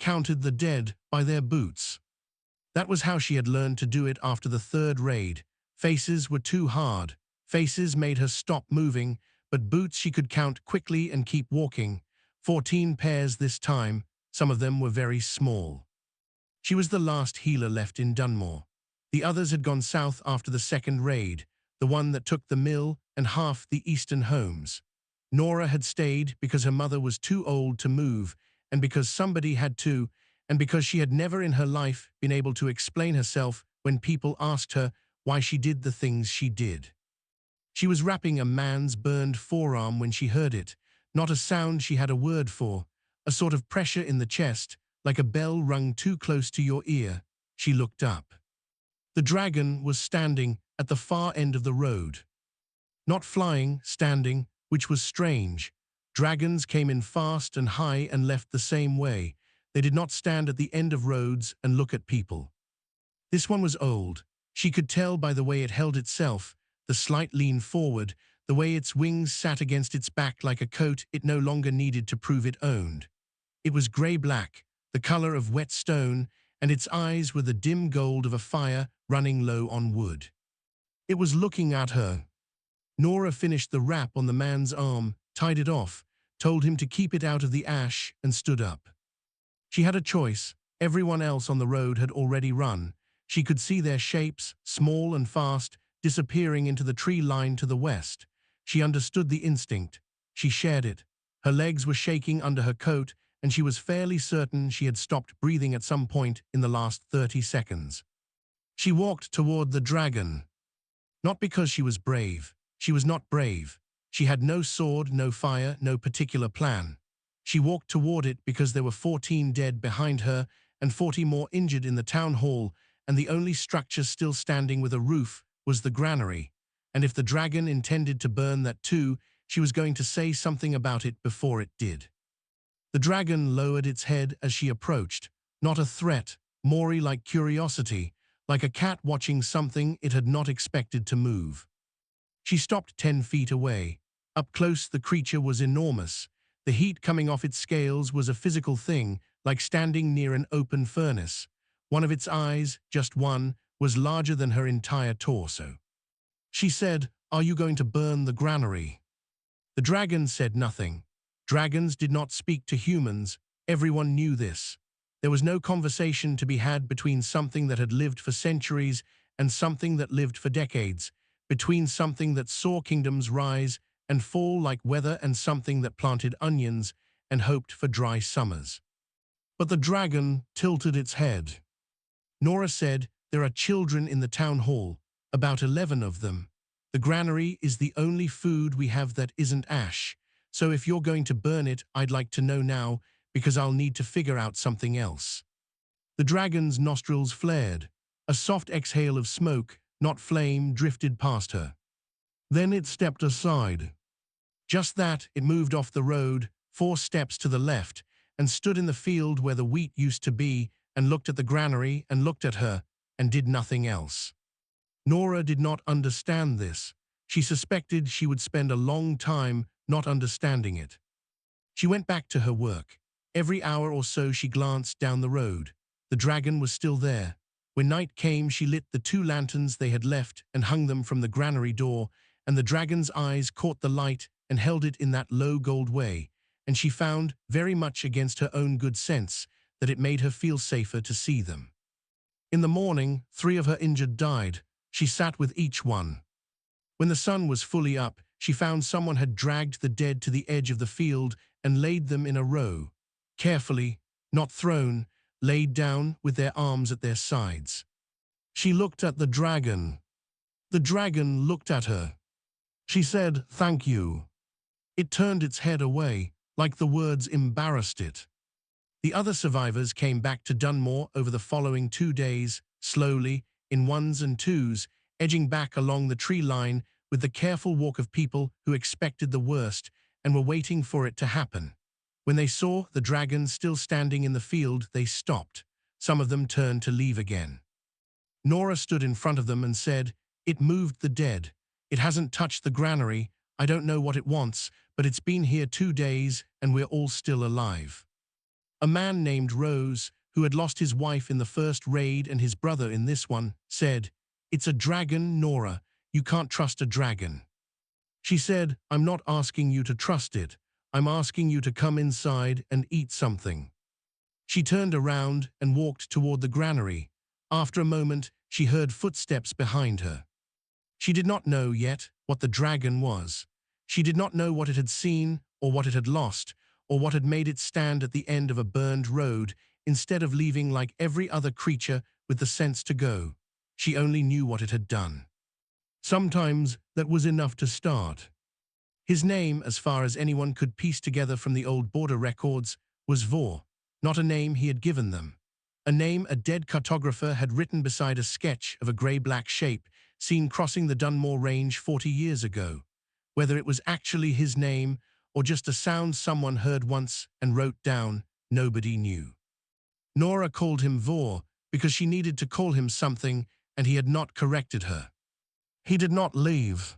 counted the dead by their boots. That was how she had learned to do it after the third raid. Faces were too hard. Faces made her stop moving, but boots she could count quickly and keep walking. 14 pairs this time, some of them were very small. She was the last healer left in Dunmore. The others had gone south after the second raid, the one that took the mill and half the eastern homes. Nora had stayed because her mother was too old to move, and because somebody had to, and because she had never in her life been able to explain herself when people asked her why she did the things she did. She was wrapping a man's burned forearm when she heard it, not a sound she had a word for, a sort of pressure in the chest, like a bell rung too close to your ear. She looked up. The dragon was standing at the far end of the road. Not flying, standing, which was strange. Dragons came in fast and high and left the same way. They did not stand at the end of roads and look at people. This one was old. She could tell by the way it held itself, the slight lean forward, the way its wings sat against its back like a coat it no longer needed to prove it owned. It was grey-black, the color of wet stone, and its eyes were the dim gold of a fire running low on wood. It was looking at her. Nora finished the wrap on the man's arm, tied it off, told him to keep it out of the ash, and stood up. She had a choice. Everyone else on the road had already run. She could see their shapes, small and fast, disappearing into the tree line to the west. She understood the instinct. She shared it. Her legs were shaking under her coat, and she was fairly certain she had stopped breathing at some point in the last 30 seconds. She walked toward the dragon. Not because she was brave. She was not brave. She had no sword, no fire, no particular plan. She walked toward it because there were 14 dead behind her and 40 more injured in the town hall, and the only structure still standing with a roof was the granary. And if the dragon intended to burn that too, she was going to say something about it before it did. The dragon lowered its head as she approached, not a threat, more like curiosity, like a cat watching something it had not expected to move. She stopped 10 feet away. Up close, the creature was enormous. The heat coming off its scales was a physical thing, like standing near an open furnace. One of its eyes, just one, was larger than her entire torso. She said, "Are you going to burn the granary?" The dragon said nothing. Dragons did not speak to humans. Everyone knew this. There was no conversation to be had between something that had lived for centuries and something that lived for decades, between something that saw kingdoms rise and fall like weather and something that planted onions and hoped for dry summers. But the dragon tilted its head. Nora said, "There are children in the town hall, about 11 of them. The granary is the only food we have that isn't ash, so if you're going to burn it, I'd like to know now, because I'll need to figure out something else." The dragon's nostrils flared. A soft exhale of smoke, not flame, drifted past her. Then it stepped aside. Just that, it moved off the road, 4 steps to the left, and stood in the field where the wheat used to be, and looked at the granary and looked at her, and did nothing else. Nora did not understand this. She suspected she would spend a long time not understanding it. She went back to her work. Every hour or so she glanced down the road. The dragon was still there. When night came, she lit the 2 lanterns they had left and hung them from the granary door, and the dragon's eyes caught the light and held it in that low gold way, and she found, very much against her own good sense, that it made her feel safer to see them. In the morning, 3 of her injured died. She sat with each one. When the sun was fully up, she found someone had dragged the dead to the edge of the field and laid them in a row, carefully, not thrown, laid down with their arms at their sides. She looked at the dragon. The dragon looked at her. She said, "Thank you." It turned its head away, like the words embarrassed it. The other survivors came back to Dunmore over the following 2 days, slowly, in ones and twos, edging back along the tree line with the careful walk of people who expected the worst and were waiting for it to happen. When they saw the dragon still standing in the field, they stopped. Some of them turned to leave again. Nora stood in front of them and said, "It moved the dead. It hasn't touched the granary. I don't know what it wants, but it's been here 2 days and we're all still alive." A man named Rose, who had lost his wife in the first raid and his brother in this one, said, "It's a dragon, Nora. You can't trust a dragon." She said, "I'm not asking you to trust it. I'm asking you to come inside and eat something." She turned around and walked toward the granary. After a moment, she heard footsteps behind her. She did not know yet what the dragon was. She did not know what it had seen or what it had lost, or what had made it stand at the end of a burned road instead of leaving like every other creature with the sense to go. She only knew what it had done. Sometimes that was enough to start. His name, as far as anyone could piece together from the old border records, was Vor, not a name he had given them. A name a dead cartographer had written beside a sketch of a grey-black shape seen crossing the Dunmore Range 40 years ago. Whether it was actually his name or just a sound someone heard once and wrote down, nobody knew. Nora called him Vor because she needed to call him something, and he had not corrected her. He did not leave.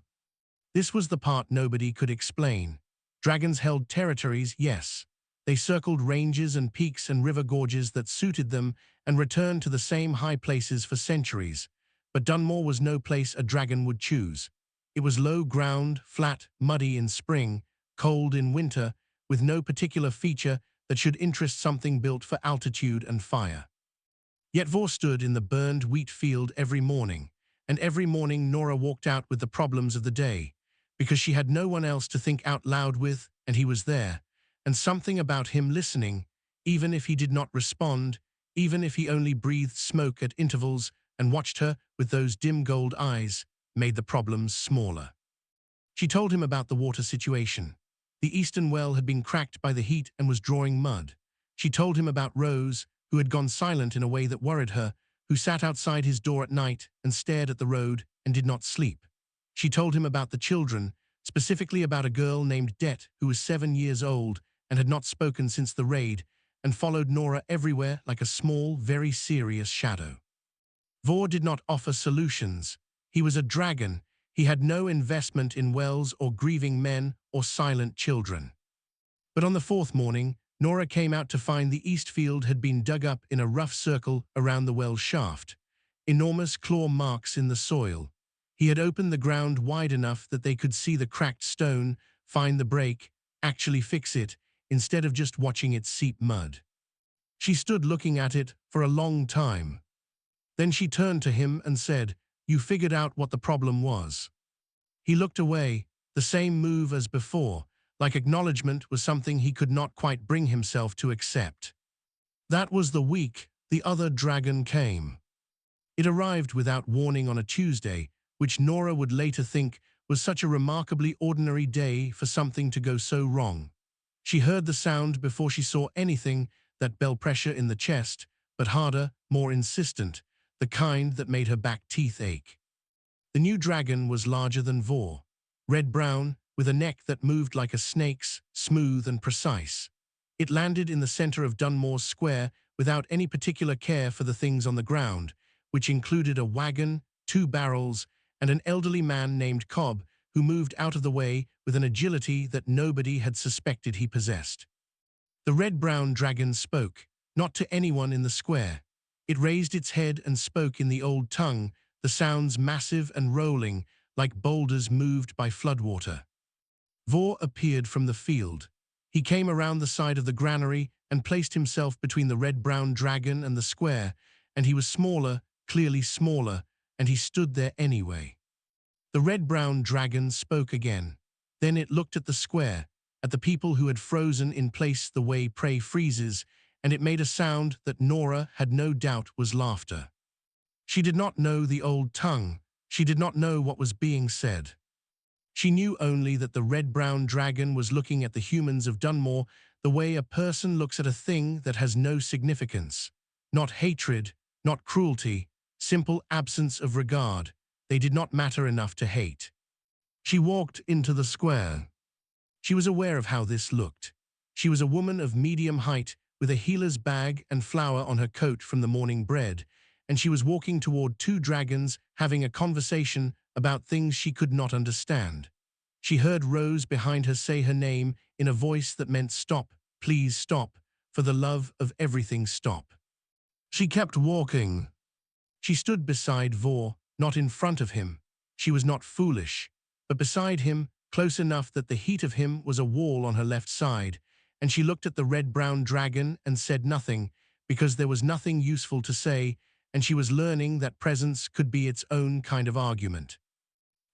This was the part nobody could explain. Dragons held territories, yes. They circled ranges and peaks and river gorges that suited them and returned to the same high places for centuries. But Dunmore was no place a dragon would choose. It was low ground, flat, muddy in spring, cold in winter, with no particular feature that should interest something built for altitude and fire. Yet Vor stood in the burned wheat field every morning, and every morning Nora walked out with the problems of the day, because she had no one else to think out loud with, and he was there, and something about him listening, even if he did not respond, even if he only breathed smoke at intervals and watched her with those dim gold eyes, made the problems smaller. She told him about the water situation. The eastern well had been cracked by the heat and was drawing mud. She told him about Rose, who had gone silent in a way that worried her, who sat outside his door at night and stared at the road and did not sleep. She told him about the children, specifically about a girl named Det who was 7 years old and had not spoken since the raid and followed Nora everywhere like a small, very serious shadow. Vor did not offer solutions. He was a dragon. He had no investment in wells or grieving men or silent children. But on the fourth morning, Nora came out to find the east field had been dug up in a rough circle around the well shaft. Enormous claw marks in the soil. He had opened the ground wide enough that they could see the cracked stone, find the break, actually fix it, instead of just watching it seep mud. She stood looking at it for a long time. Then she turned to him and said, "You figured out what the problem was." He looked away, the same move as before, like acknowledgement was something he could not quite bring himself to accept. That was the week the other dragon came. It arrived without warning on a Tuesday, which Nora would later think was such a remarkably ordinary day for something to go so wrong. She heard the sound before she saw anything, that bell pressure in the chest, but harder, more insistent, the kind that made her back teeth ache. The new dragon was larger than Vor, red-brown, with a neck that moved like a snake's, smooth and precise. It landed in the center of Dunmore's square without any particular care for the things on the ground, which included a wagon, 2 barrels, and an elderly man named Cobb, who moved out of the way with an agility that nobody had suspected he possessed. The red-brown dragon spoke, not to anyone in the square. It raised its head and spoke in the old tongue, the sounds massive and rolling, like boulders moved by floodwater. Vor appeared from the field. He came around the side of the granary and placed himself between the red-brown dragon and the square, and he was smaller, clearly smaller, and he stood there anyway. The red-brown dragon spoke again. Then it looked at the square, at the people who had frozen in place the way prey freezes, and it made a sound that Nora had no doubt was laughter. She did not know the old tongue. She did not know what was being said. She knew only that the red-brown dragon was looking at the humans of Dunmore the way a person looks at a thing that has no significance. Not hatred, not cruelty, simple absence of regard. They did not matter enough to hate. She walked into the square. She was aware of how this looked. She was a woman of medium height with a healer's bag and flour on her coat from the morning bread, and she was walking toward 2 dragons having a conversation about things she could not understand. She heard Rose behind her say her name in a voice that meant stop, please stop, for the love of everything, stop. She kept walking. She stood beside Vor, not in front of him. She was not foolish, but beside him, close enough that the heat of him was a wall on her left side, and she looked at the red-brown dragon and said nothing, because there was nothing useful to say, and she was learning that presence could be its own kind of argument.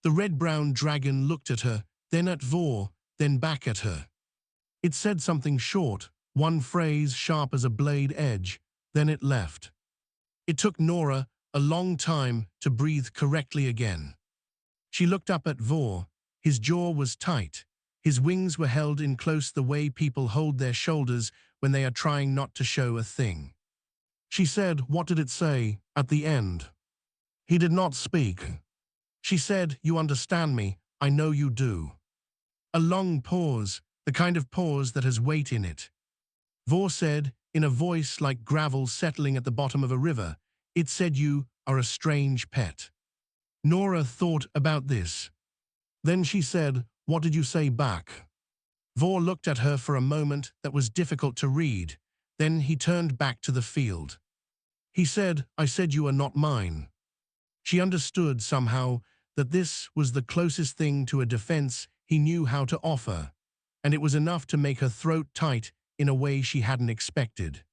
The red-brown dragon looked at her, then at Vor, then back at her. It said something short, one phrase sharp as a blade edge, then it left. It took Nora a long time to breathe correctly again. She looked up at Vor. His jaw was tight. His wings were held in close the way people hold their shoulders when they are trying not to show a thing. She said, "What did it say at the end?" He did not speak. She said, "You understand me, I know you do." A long pause, the kind of pause that has weight in it. Vor said, in a voice like gravel settling at the bottom of a river, it said, "You are a strange pet." Nora thought about this. Then she said, "What did you say back?" Vor looked at her for a moment that was difficult to read. Then he turned back to the field. He said, "I said you are not mine." She understood somehow that this was the closest thing to a defense he knew how to offer, and it was enough to make her throat tight in a way she hadn't expected.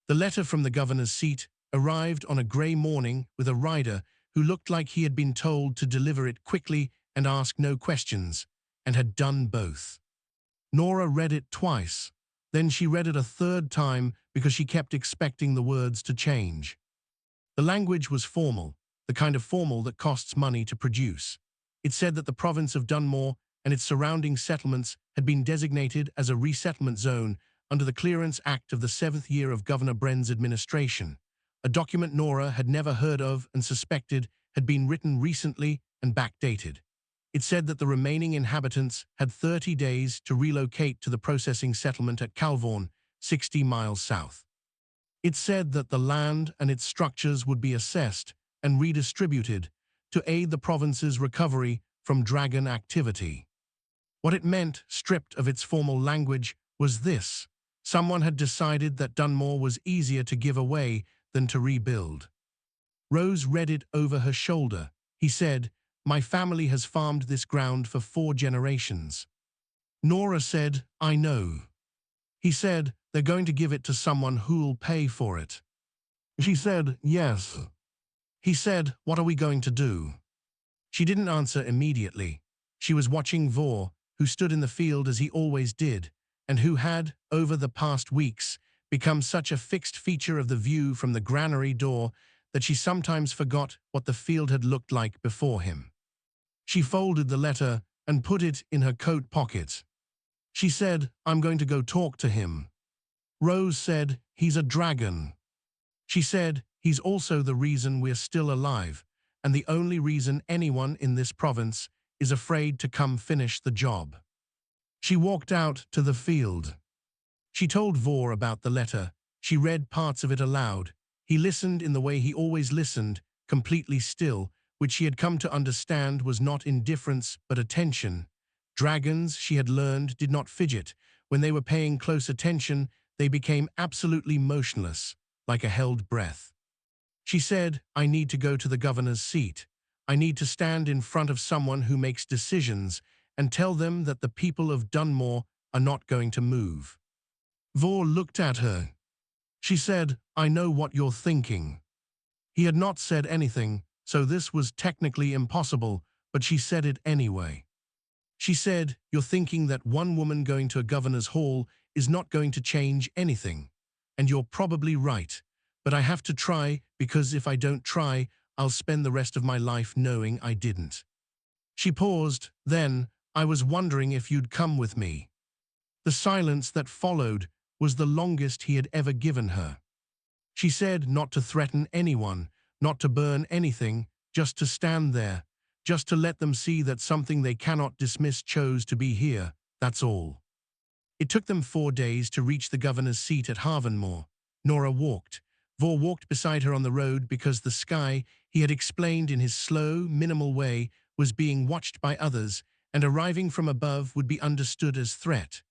The letter from the governor's seat arrived on a grey morning with a rider who looked like he had been told to deliver it quickly and ask no questions, and had done both. Nora read it twice. Then she read it a third time because she kept expecting the words to change. The language was formal, the kind of formal that costs money to produce. It said that the province of Dunmore and its surrounding settlements had been designated as a resettlement zone under the Clearance Act of the 7th year of Governor Bren's administration, a document Nora had never heard of and suspected had been written recently and backdated. It said that the remaining inhabitants had 30 days to relocate to the processing settlement at Calvorn, 60 miles south. It said that the land and its structures would be assessed and redistributed to aid the province's recovery from dragon activity. What it meant, stripped of its formal language, was this: someone had decided that Dunmore was easier to give away than to rebuild. Rose read it over her shoulder. He said, "My family has farmed this ground for 4 generations." Nora said, "I know." He said, "They're going to give it to someone who'll pay for it." She said, "Yes." He said, "What are we going to do?" She didn't answer immediately. She was watching Vor, who stood in the field as he always did, and who had, over the past weeks, become such a fixed feature of the view from the granary door that she sometimes forgot what the field had looked like before him. She folded the letter and put it in her coat pocket. She said, "I'm going to go talk to him." Rose said, "He's a dragon." She said, "He's also the reason we're still alive, and the only reason anyone in this province is afraid to come finish the job." She walked out to the field. She told Vor about the letter. She read parts of it aloud. He listened in the way he always listened, completely still, which she had come to understand was not indifference but attention. Dragons, she had learned, did not fidget. When they were paying close attention, they became absolutely motionless, like a held breath. She said, "I need to go to the governor's seat. I need to stand in front of someone who makes decisions and tell them that the people of Dunmore are not going to move." Vor looked at her. She said, "I know what you're thinking." He had not said anything, so this was technically impossible, but she said it anyway. She said, "You're thinking that one woman going to a governor's hall is not going to change anything. And you're probably right, but I have to try, because if I don't try, I'll spend the rest of my life knowing I didn't." She paused, then, "I was wondering if you'd come with me." The silence that followed was the longest he had ever given her. She said not to threaten anyone, not to burn anything, just to stand there, just to let them see that something they cannot dismiss chose to be here, that's all. It took them 4 days to reach the governor's seat at Harvenmore. Nora walked. Vor walked beside her on the road because the sky, he had explained in his slow, minimal way, was being watched by others, and arriving from above would be understood as threat.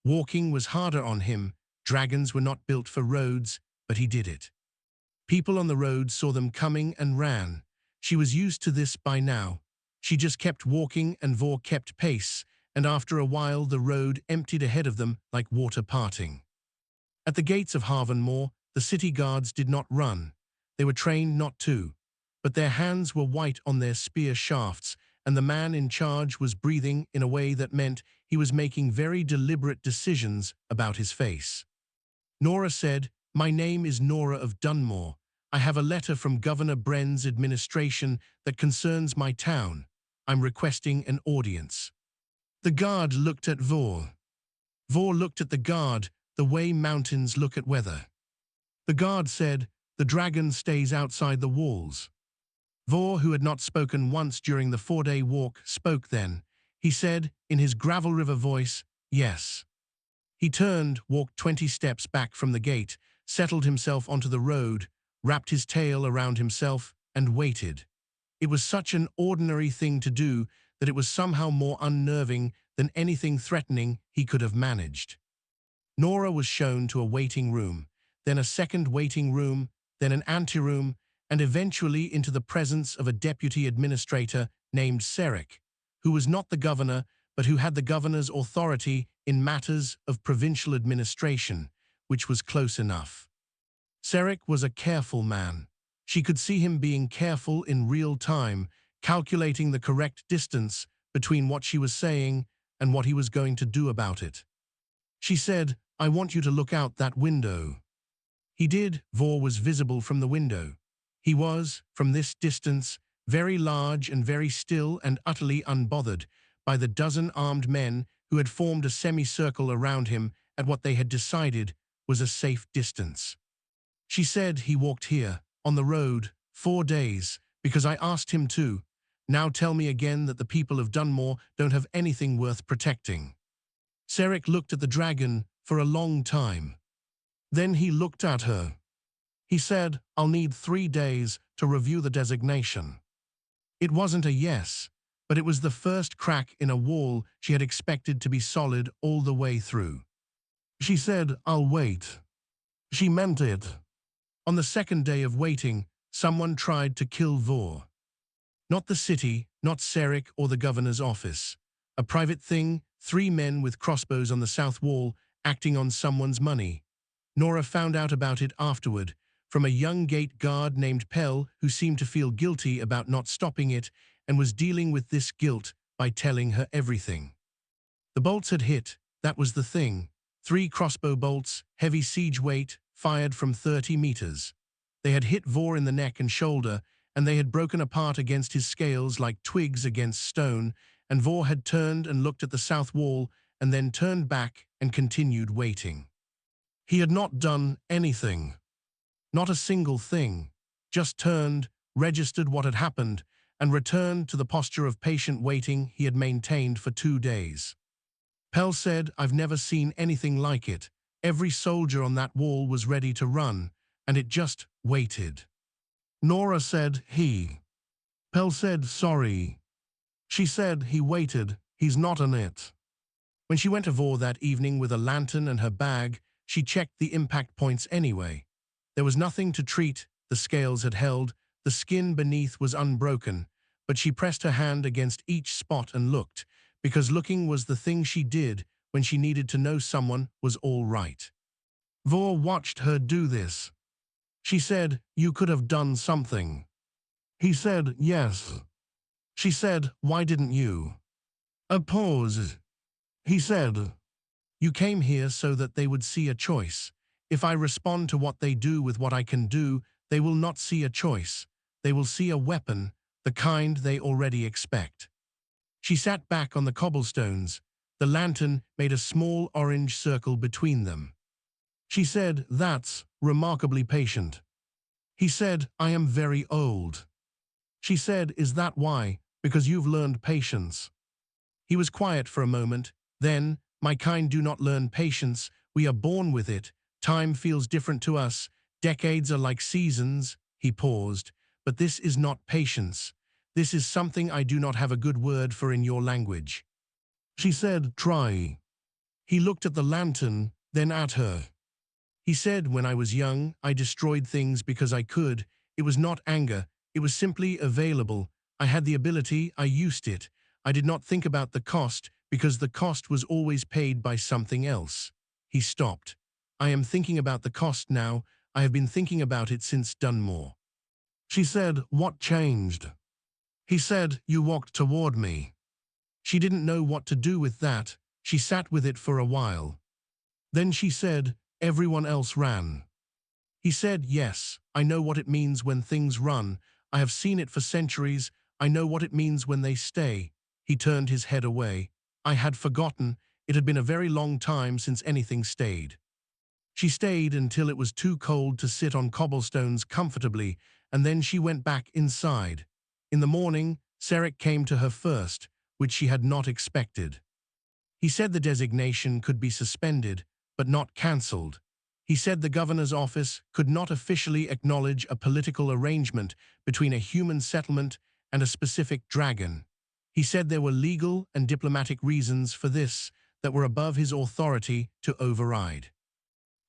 Walking was harder on him. Dragons were not built for roads, but he did it. People on the road saw them coming and ran. She was used to this by now. She just kept walking and Vor kept pace, and after a while the road emptied ahead of them like water parting. At the gates of Havenmoor, the city guards did not run. They were trained not to. But their hands were white on their spear shafts, and the man in charge was breathing in a way that meant he was making very deliberate decisions about his face. Nora said, "My name is Nora of Dunmore. I have a letter from Governor Bren's administration that concerns my town. I'm requesting an audience." The guard looked at Vor. Vor looked at the guard, the way mountains look at weather. The guard said, "The dragon stays outside the walls." Vor, who had not spoken once during the 4-day walk, spoke then. He said, in his Gravel River voice, "Yes." He turned, walked 20 steps back from the gate, settled himself onto the road, wrapped his tail around himself, and waited. It was such an ordinary thing to do that it was somehow more unnerving than anything threatening he could have managed. Nora was shown to a waiting room, then a second waiting room, then an anteroom, and eventually into the presence of a deputy administrator named Seric, who was not the governor, but who had the governor's authority in matters of provincial administration, which was close enough. Seric was a careful man. She could see him being careful in real time, calculating the correct distance between what she was saying and what he was going to do about it. She said, "I want you to look out that window." He did. Vor was visible from the window. He was, from this distance, very large and very still and utterly unbothered by the dozen armed men who had formed a semicircle around him at what they had decided was a safe distance. She said, "He walked here, on the road, 4 days, because I asked him to. Now tell me again that the people of Dunmore don't have anything worth protecting." Seric looked at the dragon for a long time. Then he looked at her. He said, "I'll need 3 days to review the designation." It wasn't a yes, but it was the first crack in a wall she had expected to be solid all the way through. She said, "I'll wait." She meant it. On the second day of waiting, someone tried to kill Vor. Not the city, not Seric or the governor's office. A private thing, 3 men with crossbows on the south wall, acting on someone's money. Nora found out about it afterward, from a young gate guard named Pell who seemed to feel guilty about not stopping it and was dealing with this guilt by telling her everything. The bolts had hit, that was the thing. 3 crossbow bolts, heavy siege weight, fired from 30 meters. They had hit Vor in the neck and shoulder, and they had broken apart against his scales like twigs against stone, and Vor had turned and looked at the south wall and then turned back and continued waiting. He had not done anything. Not a single thing. Just turned, registered what had happened, and returned to the posture of patient waiting he had maintained for 2 days. Pell said, "I've never seen anything like it. Every soldier on that wall was ready to run, and it just waited." Nora said, "He." Pell said, "Sorry." She said, "He waited. He's not an it." When she went to Vor that evening with a lantern and her bag, she checked the impact points anyway. There was nothing to treat, the scales had held, the skin beneath was unbroken, but she pressed her hand against each spot and looked, because looking was the thing she did when she needed to know someone was all right. Vor watched her do this. She said, "You could have done something." He said, "Yes." She said, "Why didn't you?" A pause. He said, "You came here so that they would see a choice. If I respond to what they do with what I can do, they will not see a choice. They will see a weapon, the kind they already expect." She sat back on the cobblestones. The lantern made a small orange circle between them. She said, "That's remarkably patient." He said, "I am very old." She said, "Is that why? Because you've learned patience." He was quiet for a moment. Then, "My kind do not learn patience. We are born with it. Time feels different to us. Decades are like seasons." He paused. "But this is not patience. This is something I do not have a good word for in your language." She said, "Try." He looked at the lantern, then at her. He said, when I was young, I destroyed things because I could. It was not anger. It was simply available. I had the ability. I used it. I did not think about the cost because the cost was always paid by something else. He stopped. I am thinking about the cost now. I have been thinking about it since Dunmore. She said, what changed? He said, you walked toward me. She didn't know what to do with that. She sat with it for a while. Then she said, everyone else ran. He said, yes, I know what it means when things run. I have seen it for centuries. I know what it means when they stay. He turned his head away. I had forgotten. It had been a very long time since anything stayed. She stayed until it was too cold to sit on cobblestones comfortably, and then she went back inside. In the morning, Sarek came to her first, which she had not expected. He said the designation could be suspended, but not cancelled. He said the governor's office could not officially acknowledge a political arrangement between a human settlement and a specific dragon. He said there were legal and diplomatic reasons for this that were above his authority to override.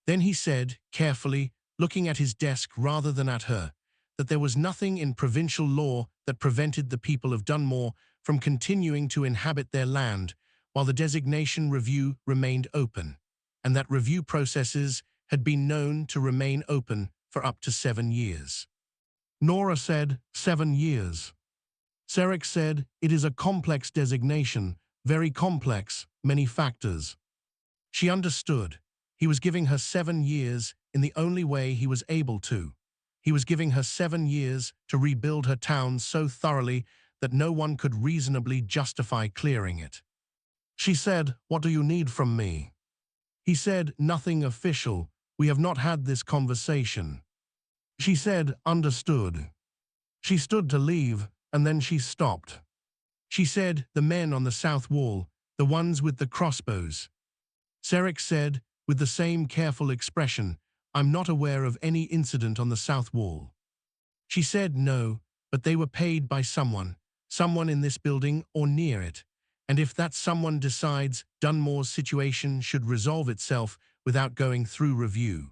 Then he said, carefully, looking at his desk rather than at her, that there was nothing in provincial law that prevented the people of Dunmore from continuing to inhabit their land while the designation review remained open, and that review processes had been known to remain open for up to 7 years. Nora said, 7 years. Sarek said, it is a complex designation, very complex, many factors. She understood. He was giving her 7 years in the only way he was able to. He was giving her 7 years to rebuild her town so thoroughly that no one could reasonably justify clearing it. She said, what do you need from me? He said, nothing official. We have not had this conversation. She said, understood. She stood to leave, and then she stopped. She said, the men on the south wall, the ones with the crossbows. Sarek said, with the same careful expression, I'm not aware of any incident on the south wall. She said no, but they were paid by someone in this building or near it, and if that someone decides Dunmore's situation should resolve itself without going through review.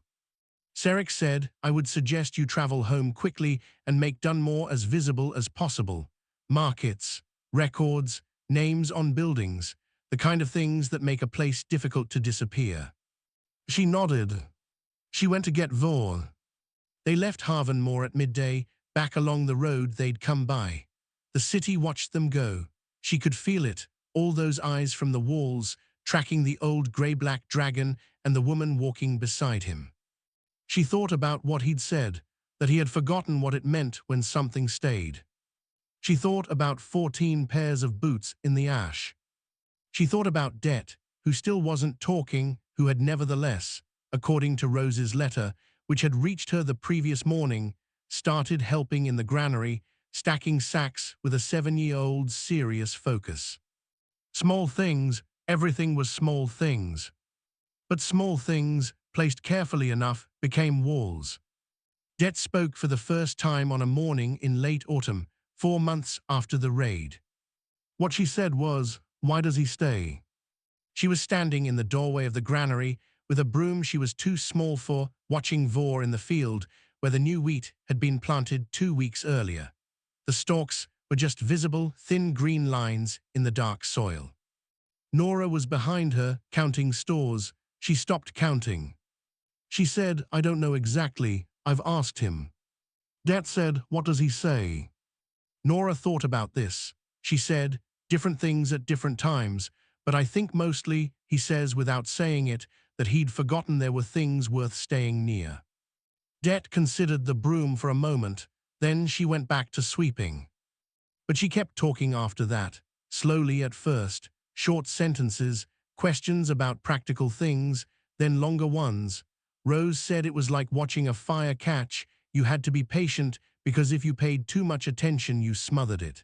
Sarek said, I would suggest you travel home quickly and make Dunmore as visible as possible. Markets, records, names on buildings, the kind of things that make a place difficult to disappear. She nodded. She went to get Vor. They left Harvenmore at midday, back along the road they'd come by. The city watched them go. She could feel it, all those eyes from the walls, tracking the old grey-black dragon and the woman walking beside him. She thought about what he'd said, that he had forgotten what it meant when something stayed. She thought about 14 pairs of boots in the ash. She thought about Det, who still wasn't talking, who had nevertheless, according to Rose's letter, which had reached her the previous morning, started helping in the granary, stacking sacks with a 7-year-old's serious focus. Small things, everything was small things. But small things, placed carefully enough, became walls. Det spoke for the first time on a morning in late autumn, 4 months after the raid. What she said was, why does he stay? She was standing in the doorway of the granary with a broom she was too small for, watching Vor in the field where the new wheat had been planted 2 weeks earlier. The stalks were just visible, thin green lines in the dark soil. Nora was behind her, counting stores. She stopped counting. She said, I don't know exactly. I've asked him. Det said, what does he say? Nora thought about this. She said, different things at different times, but I think mostly, he says without saying it, that he'd forgotten there were things worth staying near. Det considered the broom for a moment, then she went back to sweeping. But she kept talking after that, slowly at first, short sentences, questions about practical things, then longer ones. Rose said it was like watching a fire catch. You had to be patient because if you paid too much attention, you smothered it.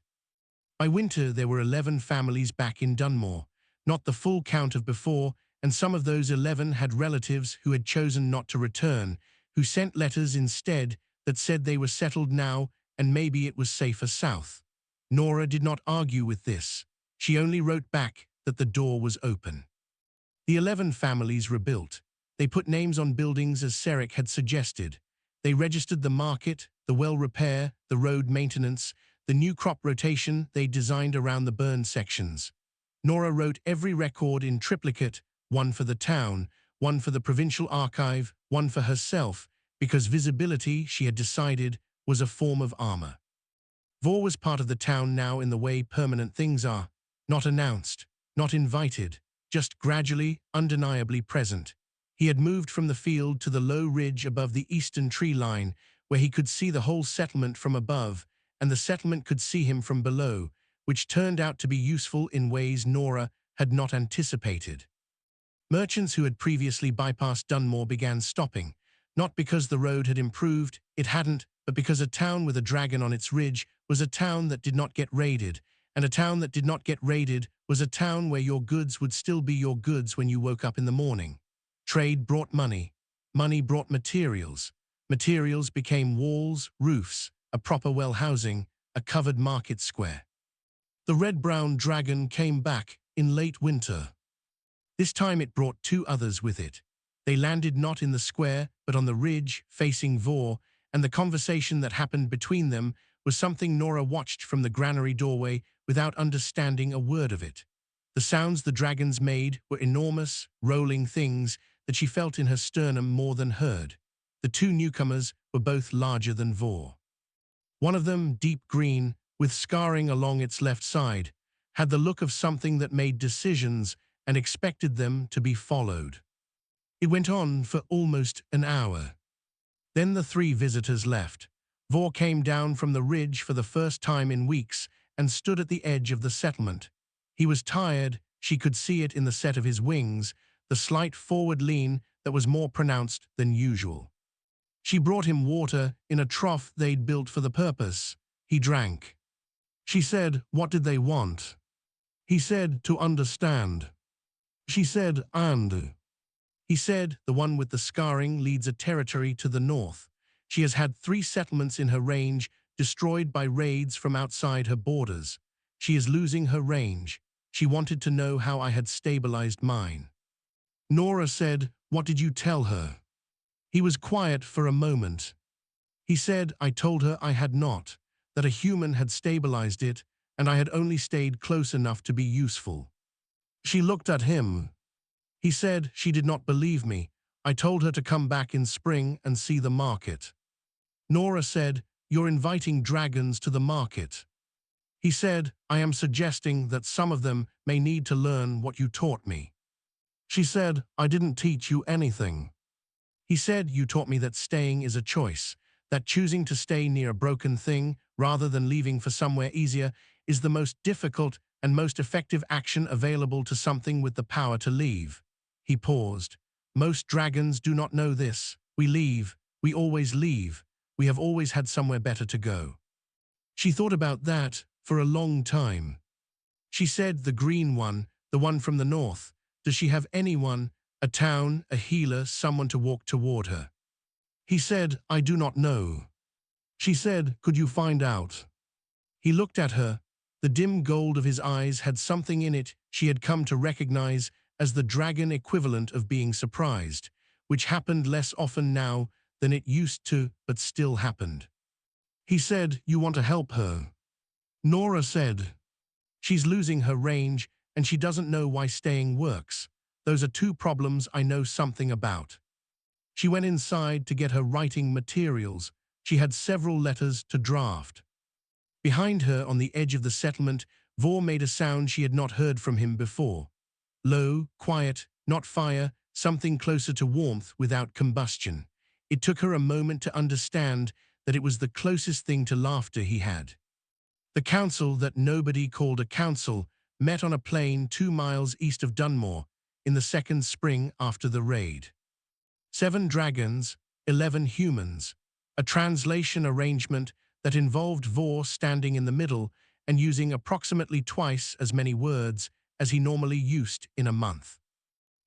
By winter, there were 11 families back in Dunmore, not the full count of before, and some of those 11 had relatives who had chosen not to return, who sent letters instead that said they were settled now and maybe it was safer south. Nora did not argue with this. She only wrote back that the door was open. The 11 families rebuilt. They put names on buildings as Serik had suggested. They registered the market, the well repair, the road maintenance, the new crop rotation they designed around the burned sections. Nora wrote every record in triplicate, one for the town, one for the provincial archive, one for herself, because visibility, she had decided, was a form of armor. Vor was part of the town now in the way permanent things are, not announced, not invited, just gradually, undeniably present. He had moved from the field to the low ridge above the eastern tree line, where he could see the whole settlement from above, and the settlement could see him from below, which turned out to be useful in ways Nora had not anticipated. Merchants who had previously bypassed Dunmore began stopping, not because the road had improved, it hadn't, but because a town with a dragon on its ridge was a town that did not get raided, and a town that did not get raided was a town where your goods would still be your goods when you woke up in the morning. Trade brought money. Money brought materials. Materials became walls, roofs, a proper well housing, a covered market square. The red-brown dragon came back in late winter. This time it brought two others with it. They landed not in the square, but on the ridge, facing Vor, and the conversation that happened between them was something Nora watched from the granary doorway without understanding a word of it. The sounds the dragons made were enormous, rolling things that she felt in her sternum more than heard. The two newcomers were both larger than Vor. One of them, deep green, with scarring along its left side, had the look of something that made decisions and expected them to be followed. It went on for almost an hour. Then the three visitors left. Vor came down from the ridge for the first time in weeks and stood at the edge of the settlement. He was tired, she could see it in the set of his wings, the slight forward lean that was more pronounced than usual. She brought him water in a trough they'd built for the purpose. He drank. She said, "What did they want?" He said, "To understand." She said, "And?" He said, "The one with the scarring leads a territory to the north. She has had 3 settlements in her range destroyed by raids from outside her borders. She is losing her range. She wanted to know how I had stabilized mine." Nora said, "What did you tell her?" He was quiet for a moment. He said, "I told her I had not, that a human had stabilized it, and I had only stayed close enough to be useful." She looked at him. He said she did not believe me. I told her to come back in spring and see the market. Nora said, "You're inviting dragons to the market." He said, "I am suggesting that some of them may need to learn what you taught me." She said, "I didn't teach you anything." He said, "You taught me that staying is a choice, that choosing to stay near a broken thing rather than leaving for somewhere easier is the most difficult and most effective action available to something with the power to leave." He paused. "Most dragons do not know this. We leave. We always leave. We have always had somewhere better to go." She thought about that for a long time. She said, "The green one, the one from the north, does she have anyone, a town, a healer, someone to walk toward her?" He said, "I do not know." She said, "Could you find out?" He looked at her. The dim gold of his eyes had something in it she had come to recognize as the dragon equivalent of being surprised, which happened less often now than it used to, but still happened. He said, "You want to help her?" Nora said, "She's losing her range, and she doesn't know why staying works. Those are 2 problems I know something about." She went inside to get her writing materials. She had several letters to draft. Behind her, on the edge of the settlement, Vor made a sound she had not heard from him before. Low, quiet, not fire, something closer to warmth without combustion. It took her a moment to understand that it was the closest thing to laughter he had. The council that nobody called a council met on a plain 2 miles east of Dunmore in the second spring after the raid. 7 dragons, 11 humans, a translation arrangement that involved Vor standing in the middle and using approximately twice as many words as he normally used in a month.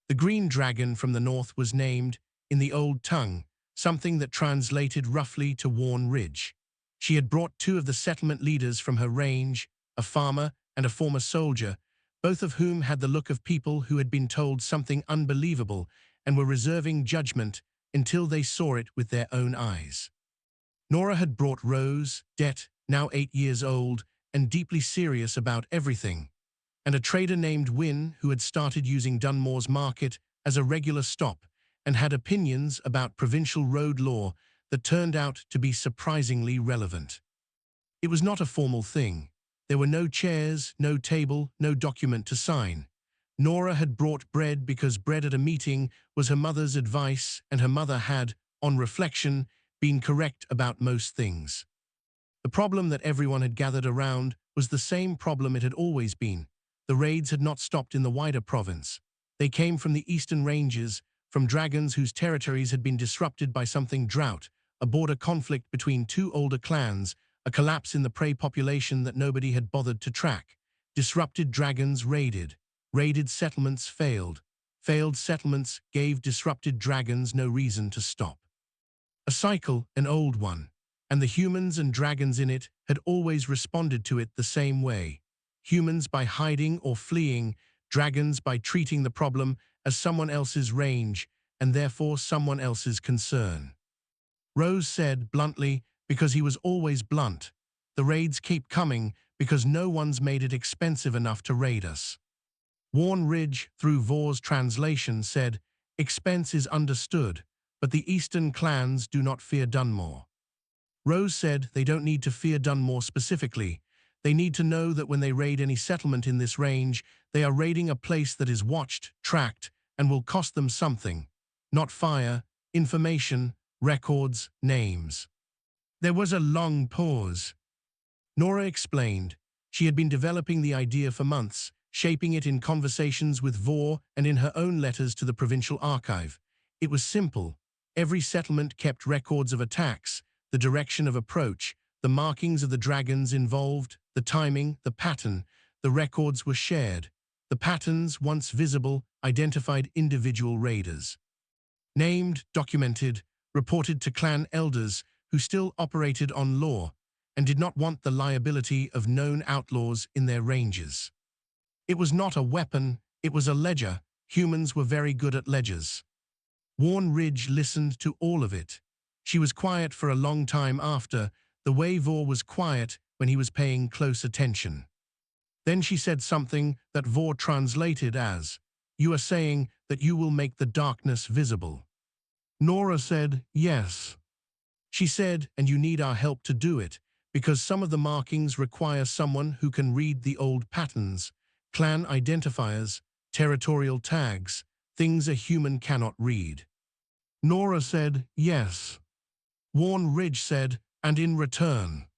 The green dragon from the north was named, in the old tongue, something that translated roughly to Worn Ridge. She had brought 2 of the settlement leaders from her range, a farmer and a former soldier, both of whom had the look of people who had been told something unbelievable and were reserving judgment until they saw it with their own eyes. Nora had brought Rose, Det, now 8 years old, and deeply serious about everything, and a trader named Wynne who had started using Dunmore's market as a regular stop and had opinions about provincial road law that turned out to be surprisingly relevant. It was not a formal thing. There were no chairs, no table, no document to sign. Nora had brought bread because bread at a meeting was her mother's advice, and her mother had, on reflection, been correct about most things. The problem that everyone had gathered around was the same problem it had always been. The raids had not stopped in the wider province. They came from the eastern ranges, from dragons whose territories had been disrupted by something drought, a border conflict between two older clans, a collapse in the prey population that nobody had bothered to track. Disrupted dragons raided. Raided settlements failed. Failed settlements gave disrupted dragons no reason to stop. A cycle, an old one, and the humans and dragons in it had always responded to it the same way. Humans by hiding or fleeing, dragons by treating the problem as someone else's range and therefore someone else's concern. Rose said bluntly, because he was always blunt, the raids keep coming because no one's made it expensive enough to raid us. Warren Ridge, through Vor's translation, said, expense is understood, but the eastern clans do not fear Dunmore. Rose said they don't need to fear Dunmore specifically. They need to know that when they raid any settlement in this range, they are raiding a place that is watched, tracked, and will cost them something. Not fire, information, records, names. There was a long pause. Nora explained. She had been developing the idea for months, shaping it in conversations with Vor and in her own letters to the provincial archive. It was simple. Every settlement kept records of attacks, the direction of approach, the markings of the dragons involved, the timing, the pattern. The records were shared. The patterns, once visible, identified individual raiders. Named, documented, reported to clan elders who still operated on law and did not want the liability of known outlaws in their ranges. It was not a weapon, it was a ledger. Humans were very good at ledgers. Warren Ridge listened to all of it. She was quiet for a long time after, the way Vor was quiet when he was paying close attention. Then she said something that Vor translated as, "You are saying that you will make the darkness visible." Nora said, "Yes." She said, "And you need our help to do it, because some of the markings require someone who can read the old patterns, clan identifiers, territorial tags, things a human cannot read." Nora said, "Yes." Warren Ridge said, "And in return."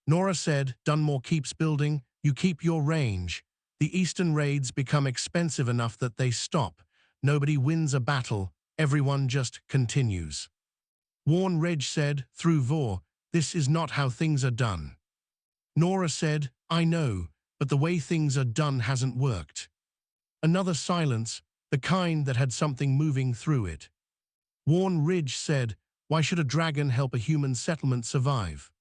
Nora said, "Dunmore keeps building, you keep your range. The eastern raids become expensive enough that they stop. Nobody wins a battle, everyone just continues." Warren Ridge said, through Vor, "This is not how things are done." Nora said, "I know, but the way things are done hasn't worked." Another silence, the kind that had something moving through it. Warren Ridge said, "Why should a dragon help a human settlement survive?"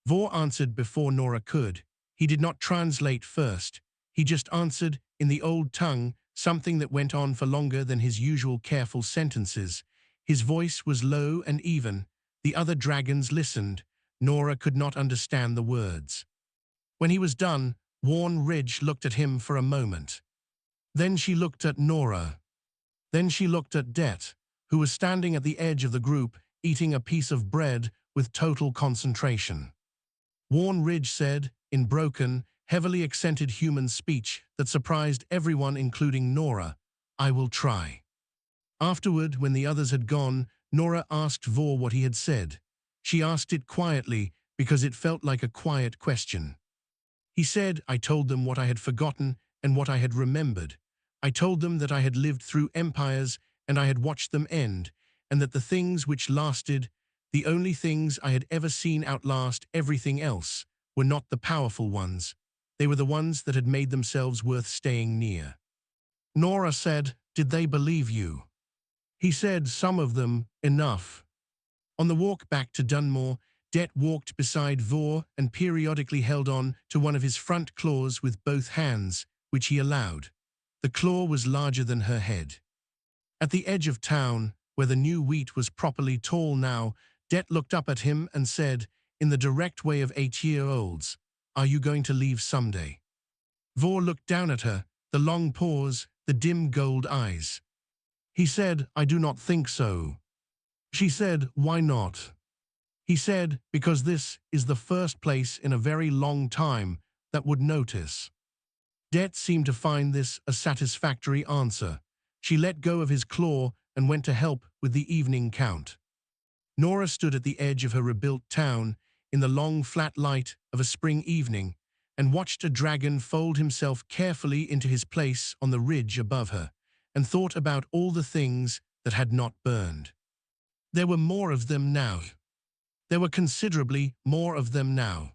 Vor answered before Nora could. He did not translate first. He just answered, in the old tongue, something that went on for longer than his usual careful sentences. His voice was low and even. The other dragons listened. Nora could not understand the words. When he was done, Warren Ridge looked at him for a moment. Then she looked at Nora. Then she looked at Det, who was standing at the edge of the group, eating a piece of bread with total concentration. Warren Ridge said, in broken, heavily accented human speech that surprised everyone including Nora, "I will try." Afterward, when the others had gone, Nora asked Vor what he had said. She asked it quietly because it felt like a quiet question. He said, "I told them what I had forgotten and what I had remembered. I told them that I had lived through empires and I had watched them end, and that the things which lasted, the only things I had ever seen outlast everything else, were not the powerful ones. They were the ones that had made themselves worth staying near." Nora said, "Did they believe you?" He said, "Some of them, enough." On the walk back to Dunmore, Det walked beside Vor and periodically held on to one of his front claws with both hands, which he allowed. The claw was larger than her head. At the edge of town, where the new wheat was properly tall now, Det looked up at him and said, in the direct way of 8-year-olds, "Are you going to leave someday?" Vor looked down at her, the long pause, the dim gold eyes. He said, "I do not think so." She said, "Why not?" He said, "Because this is the first place in a very long time that would notice." Det seemed to find this a satisfactory answer. She let go of his claw and went to help with the evening count. Nora stood at the edge of her rebuilt town in the long flat light of a spring evening and watched a dragon fold himself carefully into his place on the ridge above her, and thought about all the things that had not burned. There were more of them now. There were considerably more of them now.